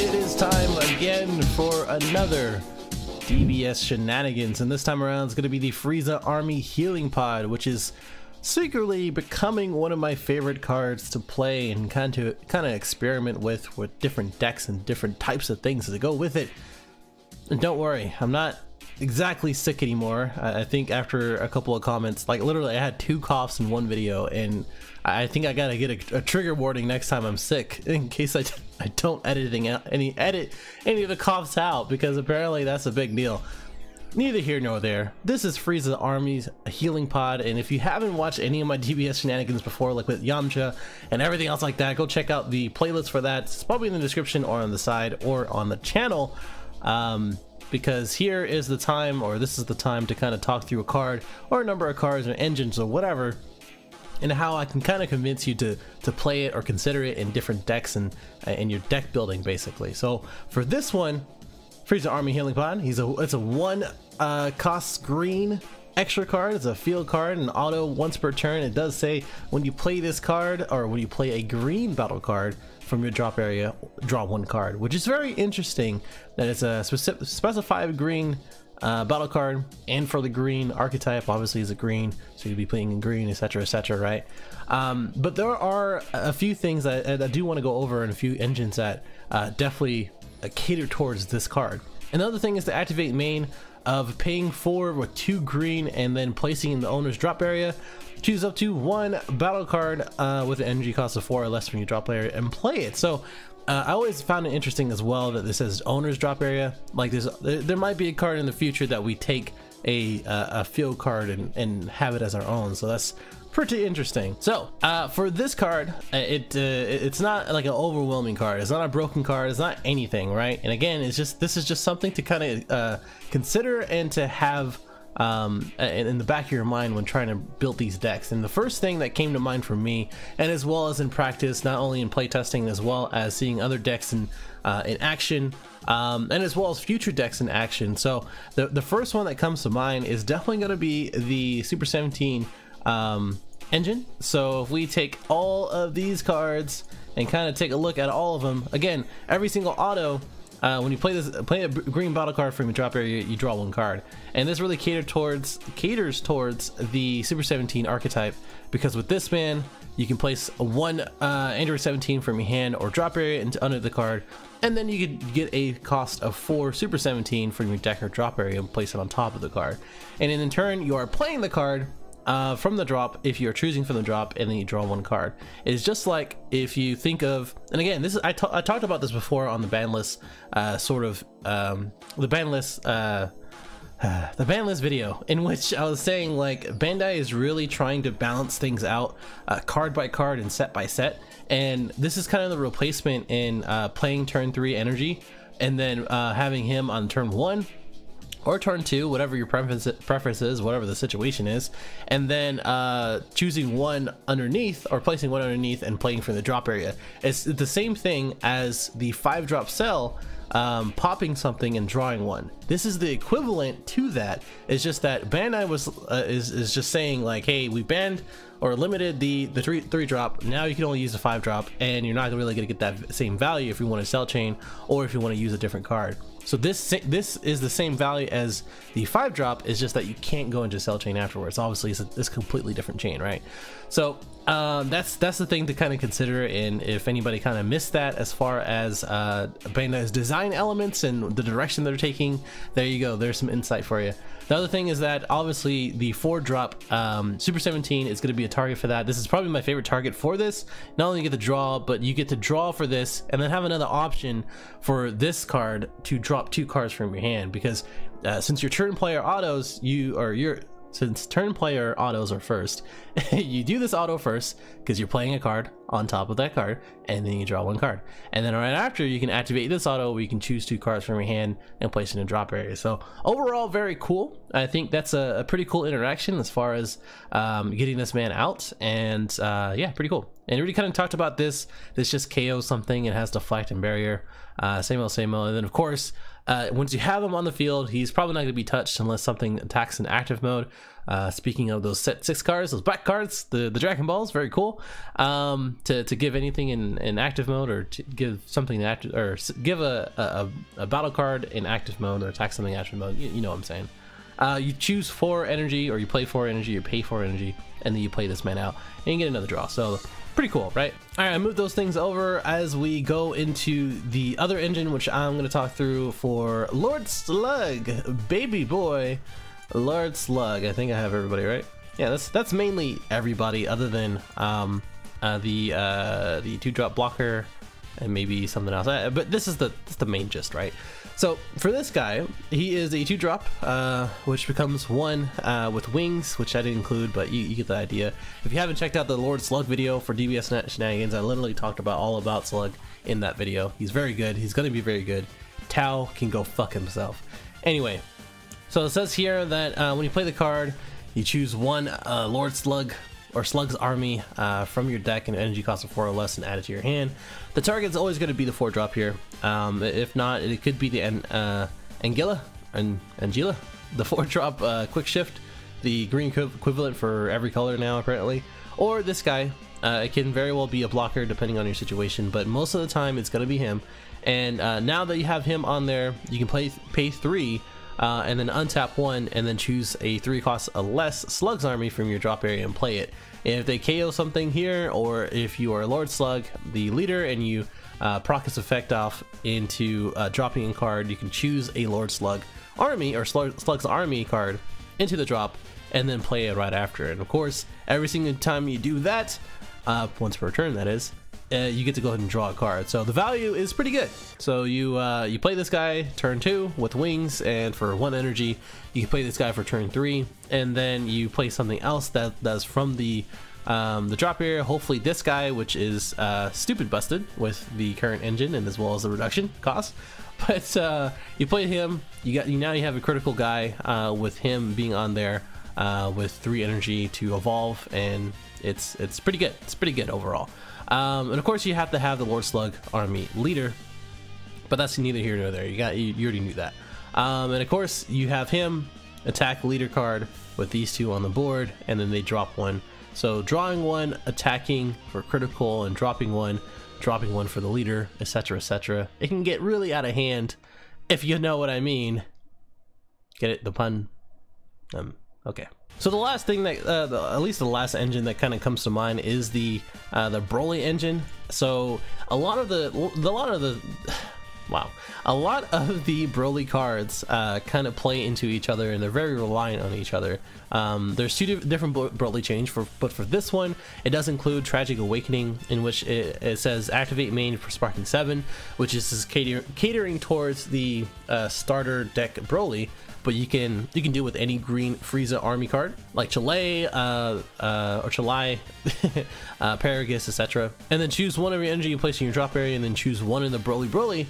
It is time again for another DBS shenanigans, and this time around it's going to be the Frieza Army Healing Pod, which is secretly becoming one of my favorite cards to play and kind of experiment with different decks and different types of things that go with it. And don't worry, I'm not exactly sick anymore. I think after a couple of comments, like literally I had 2 coughs in one video, and I think I gotta get a trigger warning next time I'm sick in case I don't edit any of the coughs out, because apparently that's a big deal. Neither here nor there. This is Frieza Army's Healing Pod, and if you haven't watched any of my DBS shenanigans before, like with Yamcha and everything else like that, go check out the playlist for that. It's probably in the description or on the side or on the channel. Because here is the time, or this is the time to kind of talk through a card or a number of cards or engines or whatever, and how I can kind of convince you to play it or consider it in different decks and in your deck building, basically. So for this one, Frieza Army Healing Pod, it's a 1 cost green extra card. It's a field card, an auto once per turn. It does say when you play this card, or when you play a green battle card from your drop area, draw 1 card, which is very interesting that it's a specified green battle card, and for the green archetype obviously is a green, so you'll be playing in green, etc, right? But there are a few things that I do want to go over, and a few engines that definitely cater towards this card. Another thing is to activate main of paying 4 with 2 green and then placing in the owner's drop area. Choose up to 1 battle card with an energy cost of 4 or less from your drop area and play it. So I always found it interesting as well that this says owner's drop area. Like there might be a card in the future that we take a field card and have it as our own. So that's pretty interesting. So for this card, it's not like an overwhelming card. It's not a broken card. It's not anything, right? And again, this is just something to kind of consider and to have in the back of your mind when trying to build these decks. And the first thing that came to mind for me, and as well as in practice, not only in playtesting as well as seeing other decks in action, and as well as future decks in action. So the first one that comes to mind is definitely going to be the Super 17 engine. So if we take all of these cards and kind of take a look at all of them, again, every single auto, when you play a green battle card from your drop area, you draw 1 card, and this really caters towards the Super 17 archetype, because with this man you can place 1 Android 17 from your hand or drop area into under the card, and then you could get a cost of 4 Super 17 from your deck or drop area and place it on top of the card, and in turn you are playing the card from the drop if you're choosing from the drop, and then you draw 1 card. It's just like if you think of, and again, this is I talked about this before on the ban list, the ban list video, in which I was saying like Bandai is really trying to balance things out card by card and set by set, and this is kind of the replacement in playing turn 3 energy and then having him on turn 1 or turn 2, whatever your preference is, whatever the situation is, and then choosing 1 underneath, or placing 1 underneath and playing from the drop area. It's the same thing as the 5-drop cell, popping something and drawing 1. This is the equivalent to that. It's just that Bandai is just saying like, hey, we banned or limited the 3 drop. Now you can only use the 5 drop, and you're not really gonna get that same value if you want to cell chain or if you want to use a different card. So this is the same value as the 5 drop, is just that you can't go into cell chain afterwards. Obviously it's a completely different chain, right? So that's the thing to kind of consider, and if anybody kind of missed that as far as Bandai's design elements and the direction they're taking, there you go, there's some insight for you. The other thing is that obviously the 4-drop Super 17 is going to be a target for that. This is probably my favorite target for this. Not only you get to draw, but you get to draw for this and then have another option for this card to drop 2 cards from your hand, because since your turn player autos, since turn player autos are first, you do this auto first because you're playing a card on top of that card, and then you draw 1 card, and then right after you can activate this auto where you can choose 2 cards from your hand and place it in a drop area. So overall, very cool. I think that's a pretty cool interaction as far as getting this man out, and yeah, pretty cool. And we already kind of talked about this just KO something. It has deflect and barrier, same old, and then of course Once you have him on the field, he's probably not going to be touched unless something attacks in active mode. Speaking of those set 6 cards, those black cards, the Dragon Balls, very cool. To give anything in active mode, or to give something active, or give a battle card in active mode, or attack something in active mode. You know what I'm saying. You choose 4 energy, or you play 4 energy, you pay 4 energy, and then you play this man out, and you get another draw. So pretty cool, right? All right, I moved those things over as we go into the other engine, which I'm going to talk through for Lord Slug, baby boy, Lord Slug. I think I have everybody right. Yeah, that's mainly everybody other than the 2-drop blocker and maybe something else. But this is the main gist, right? So for this guy, he is a 2-drop, which becomes 1 with wings, which I didn't include, but you get the idea. If you haven't checked out the Lord Slug video for DBS Shenanigans, I literally talked about all about Slug in that video. He's very good. He's going to be very good. Tao can go fuck himself. Anyway, so it says here that when you play the card, you choose 1 Lord Slug or Slug's army from your deck and energy cost of 4 or less and add it to your hand. The target's always going to be the 4-drop here. If not, it could be the Angela, the 4-drop quick shift, the green equivalent for every color now apparently, or this guy. It can very well be a blocker depending on your situation, but most of the time it's going to be him. And now that you have him on there, you can pay 3 and then untap 1 and then choose a 3 cost or less Slug's army from your drop area and play it. And if they KO something here, or if you are Lord Slug, the leader, and you proc its effect off into dropping a card, you can choose a Lord Slug army or Slug's army card into the drop and then play it right after. And of course, every single time you do that, once per turn that is, you get to go ahead and draw a card. So the value is pretty good. So you play this guy turn 2 with wings, and for 1 energy you can play this guy for turn 3, and then you play something else that's from the drop area, hopefully this guy, which is stupid busted with the current engine and as well as the reduction cost. But you play him, now you have a critical guy with him being on there with 3 energy to evolve, and it's pretty good. It's pretty good overall. And of course you have to have the Lord Slug army leader, but that's neither here nor there. You already knew that. And of course you have him attack leader card with these 2 on the board, and then they drop 1. So drawing 1, attacking for critical, and dropping 1 for the leader, etc, etc. It can get really out of hand, if you know what I mean. Get it, the pun? Okay. So the last thing that, at least the last engine that kind of comes to mind is the Brawling Engine. So a lot of the Broly cards kind of play into each other, and they're very reliant on each other. There's 2 different Broly change, but for this one, it does include Tragic Awakening, in which it says activate main for Sparking 7, which is catering towards the starter deck Broly. But you can do with any green Frieza army card like Chile or Chile, Paragus, etc. And then choose 1 of your energy you place in your drop area, and then choose 1 in the Broly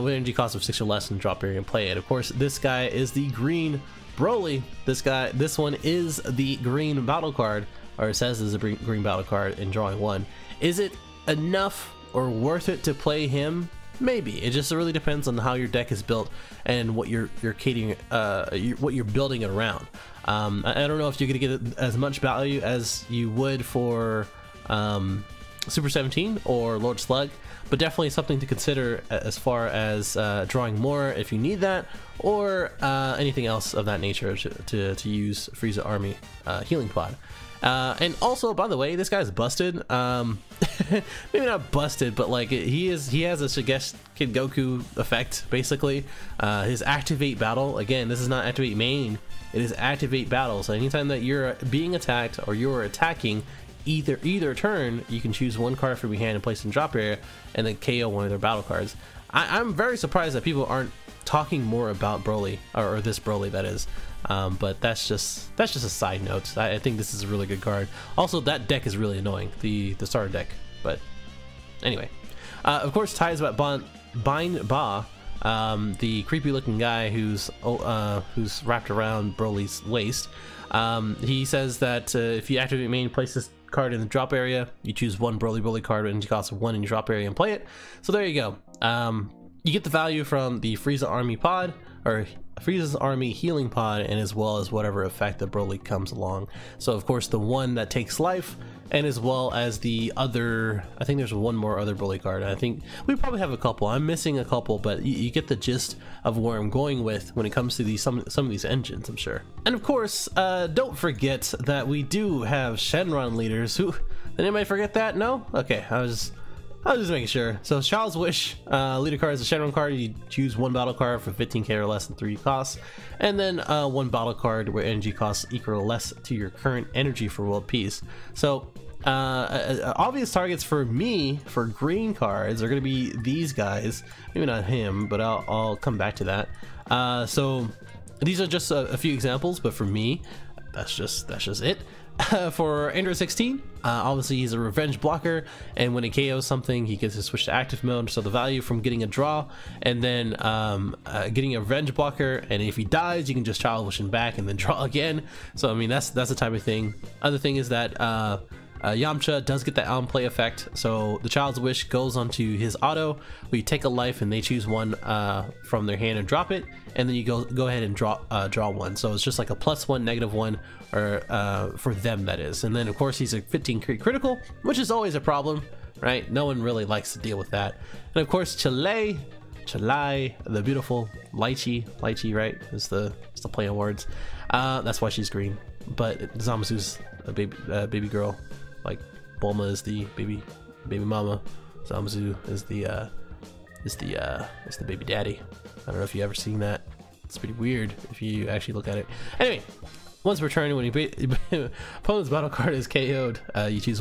with energy cost of 6 or less in the drop area and play it. Of course, this guy is the green Broly. This one is the green battle card, or it says is a green battle card in drawing 1. Is it enough or worth it to play him? Maybe. It just really depends on how your deck is built and what you're catering, what you're building it around. I don't know if you're gonna get as much value as you would for Super 17 or Lord Slug, but definitely something to consider as far as drawing more if you need that, or anything else of that nature to use Frieza Army Healing Pod. And also, by the way, this guy's busted. Maybe not busted, but like he has a Shigeshi Goku effect basically. His activate battle, again, this is not activate main, it is activate battle. So anytime that you're being attacked or you're attacking either turn, you can choose 1 card from your hand and place it in drop area, and then KO 1 of their battle cards. I'm very surprised that people aren't talking more about Broly, or this Broly that is. But that's just a side note. I think this is a really good card. Also, that deck is really annoying, the starter deck. But anyway, of course, ties about Bind Ba, the creepy looking guy who's wrapped around Broly's waist. He says that if you activate main, place this card in the drop area, you choose 1 Broly card with energy cost of 1 in your drop area and play it. So there you go. you get the value from the Frieza Army pod, or Frieza's Army healing pod, and as well as whatever effect that Broly comes along. So of course the one that takes life, and as well as the other, I think there's one more other Broly card. I think we probably have a couple. I'm missing a couple, but you get the gist of where I'm going with when it comes to these some of these engines, I'm sure. And of course, don't forget that we do have Shenron leaders. Who, did anybody forget that? No? Okay, I was just making sure. So Child's Wish leader card is a Shenron card. You choose one battle card for 15k or less and 3 costs, and then one battle card where energy costs equal or less to your current energy for world peace. So obvious targets for me for green cards are going to be these guys. Maybe not him, but I'll come back to that. So these are just a few examples, but for me, that's just it. For Android 16, obviously he's a revenge blocker, and when he KOs something, he gets to switch to active mode. So the value from getting a draw and then getting a revenge blocker, and if he dies, you can just Child Wish him back and then draw again. So I mean, that's the type of thing. Other thing is that Yamcha does get that on play effect, so the Child's Wish goes onto his auto, where you take a life and they choose one from their hand and drop it, and then you go ahead and draw one. So it's just like a +1, -1, or for them, that is. And then of course he's a 15 critical, which is always a problem, right? No one really likes to deal with that. And of course Chile, the beautiful lychee, right? Is the play on words. That's why she's green. But Zamazu's a baby girl. Like Bulma is the baby mama, Zamazu is the baby daddy. I don't know if you ever seen that. It's pretty weird if you actually look at it. Anyway, once returning, when opponent's battle card is KO'd, you choose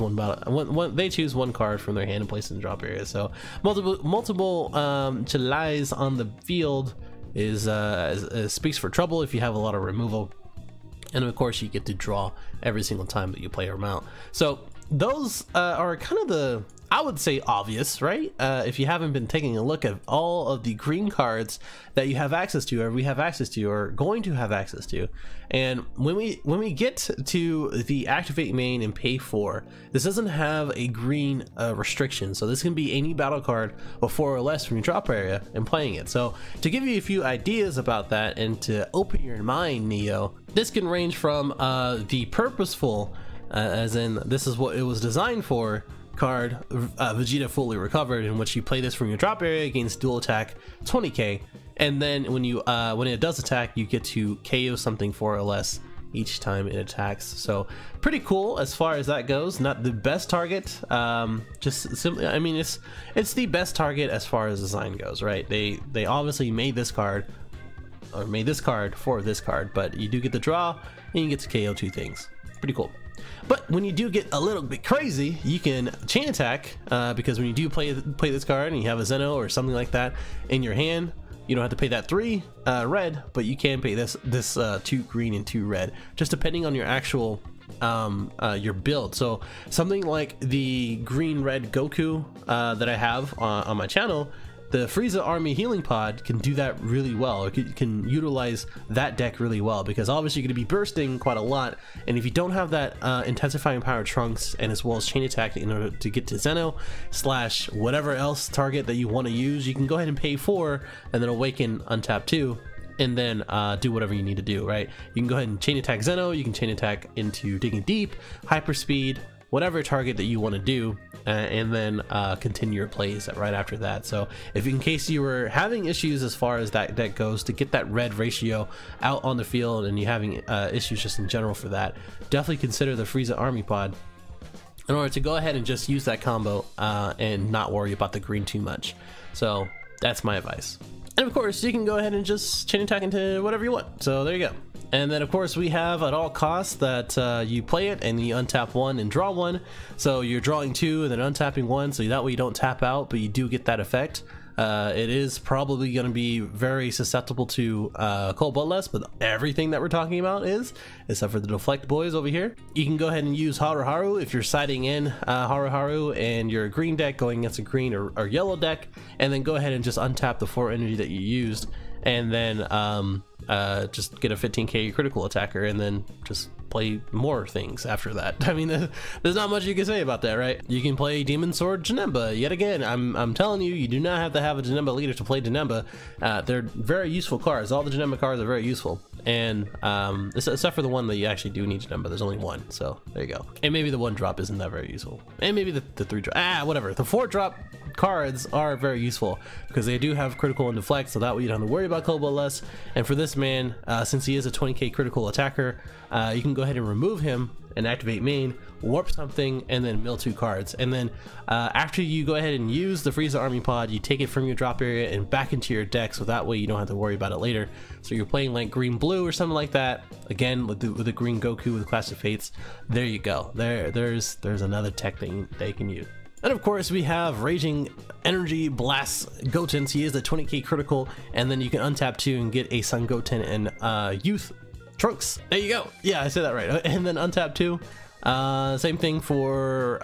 they choose one card from their hand and place it in the drop area. So multiple Chilais on the field is speaks for trouble if you have a lot of removal. And of course you get to draw every single time that you play them out. So those are kind of the, I would say, obvious, right? If you haven't been taking a look at all of the green cards that you have access to, or we have access to, or going to have access to. And when we get to the activate main and pay 4, this doesn't have a green restriction, so this can be any battle card of 4 or less from your drop area and playing it. So to give you a few ideas about that and to open your mind, Neo, this can range from the purposeful, as in this is what it was designed for, card, Vegeta Fully Recovered, in which you play this from your drop area against dual attack 20k, and then when it does attack, you get to KO something 4 or less each time it attacks. So pretty cool as far as that goes. Not the best target, just simply, I mean, it's the best target as far as design goes, right? They obviously made this card, or made this card for this card, but you do get the draw and you get to KO 2 things. Pretty cool. But when you do get a little bit crazy, you can chain attack, because when you do play this card and you have a Zeno or something like that in your hand, you don't have to pay that 3 red, but you can pay this 2 green and 2 red, just depending on your actual your build. So something like the green red Goku that I have on my channel, the Frieza Army healing pod can do that really well. It can utilize that deck really well, because obviously you're going to be bursting quite a lot, and if you don't have that intensifying power trunks and as well as chain attack in order to get to Zeno / whatever else target that you want to use, you can go ahead and pay 4 and then awaken untap 2 and then do whatever you need to do, right? You can go ahead and chain attack Zeno, you can chain attack into Digging Deep, Hyperspeed, whatever target that you want to do, and then continue your plays right after that. So if in case you were having issues as far as that deck goes to get that red ratio out on the field, and you're having issues just in general for that, definitely consider the Frieza Army pod in order to go ahead and just use that combo and not worry about the green too much. So that's my advice. And of course you can go ahead and just chain attack into whatever you want. So there you go. And then of course we have at all costs that you play it and you untap 1 and draw 1. So you're drawing 2 and then untapping 1, so that way you don't tap out, but you do get that effect. It is probably going to be very susceptible to cold bloodlust, but everything that we're talking about is, except for the deflect boys over here. You can go ahead and use Haruharu if you're siding in Haruharu and you're a green deck going against a green or yellow deck, and then go ahead and just untap the 4 energy that you used, and then just get a 15k critical attacker and then just play more things after that. I mean, there's not much you can say about that, right? You can play Demon Sword Janemba. Yet again, I'm telling you, you do not have to have a Janemba leader to play Janemba. They're very useful cards. All the Janemba cards are very useful. And except for the one that you actually do need Janemba, there's only one. So there you go. And maybe the 1-drop isn't that very useful. And maybe the 3-drop, whatever. The 4-drop cards are very useful because they do have critical and deflect, so that way you don't have to worry about combo less. And for this man, since he is a 20k critical attacker, you can go ahead and remove him and activate main, warp something, and then mill 2 cards. And then after you go ahead and use the Frieza Army Pod, you take it from your drop area and back into your deck, so that way you don't have to worry about it later. So you're playing like green blue or something like that, again with the green Goku with Clash of Fates. There you go. There's another tech thing they can use. And of course we have Raging Energy Blast Goten. He is a 20k critical, and then you can untap 2 and get a Sun Goten and Youth Trunks. There you go. Yeah, I said that right. And then untap 2. Same thing for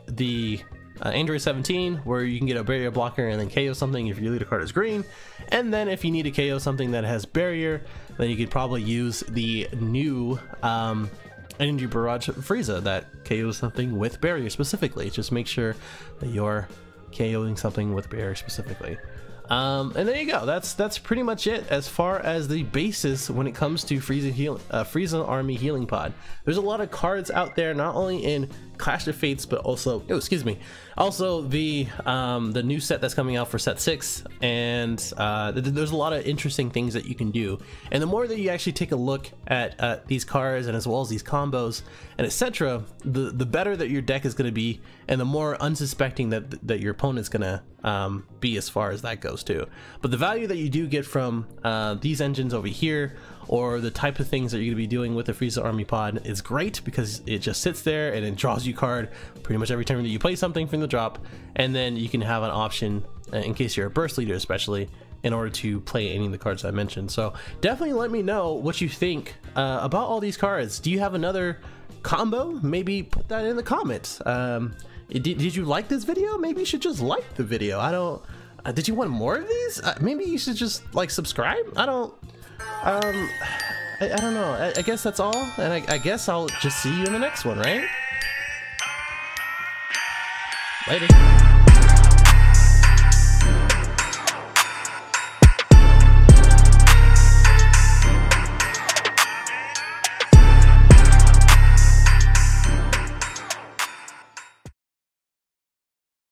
the Android 17, where you can get a barrier blocker and then KO something if your leader card is green. And then if you need to KO something that has barrier, then you could probably use the new Energy Barrage Frieza that KOs something with barrier specifically. Just make sure that you're KOing something with barrier specifically. And there you go. That's pretty much it as far as the basis when it comes to Frieza Army Healing Pod. There's a lot of cards out there, not only in Clash of Fates, but also, also the new set that's coming out for set 6, and there's a lot of interesting things that you can do. And the more that you actually take a look at these cards, and as well as these combos and etc., the better that your deck is going to be, and the more unsuspecting that your opponent's going to be as far as that goes too. But the value that you do get from these engines over here, or the type of things that you're going to be doing with the Frieza Army Pod, is great because it just sits there and it draws you card pretty much every time that you play something from the drop. And then you can have an option in case you're a burst leader especially, in order to play any of the cards I mentioned. So definitely let me know what you think about all these cards. Do you have another combo? Maybe put that in the comments. Did you like this video? Maybe you should just like the video. I don't did you want more of these? Maybe you should just like subscribe. I don't know. I guess that's all, and I guess I'll just see you in the next one, right? Later.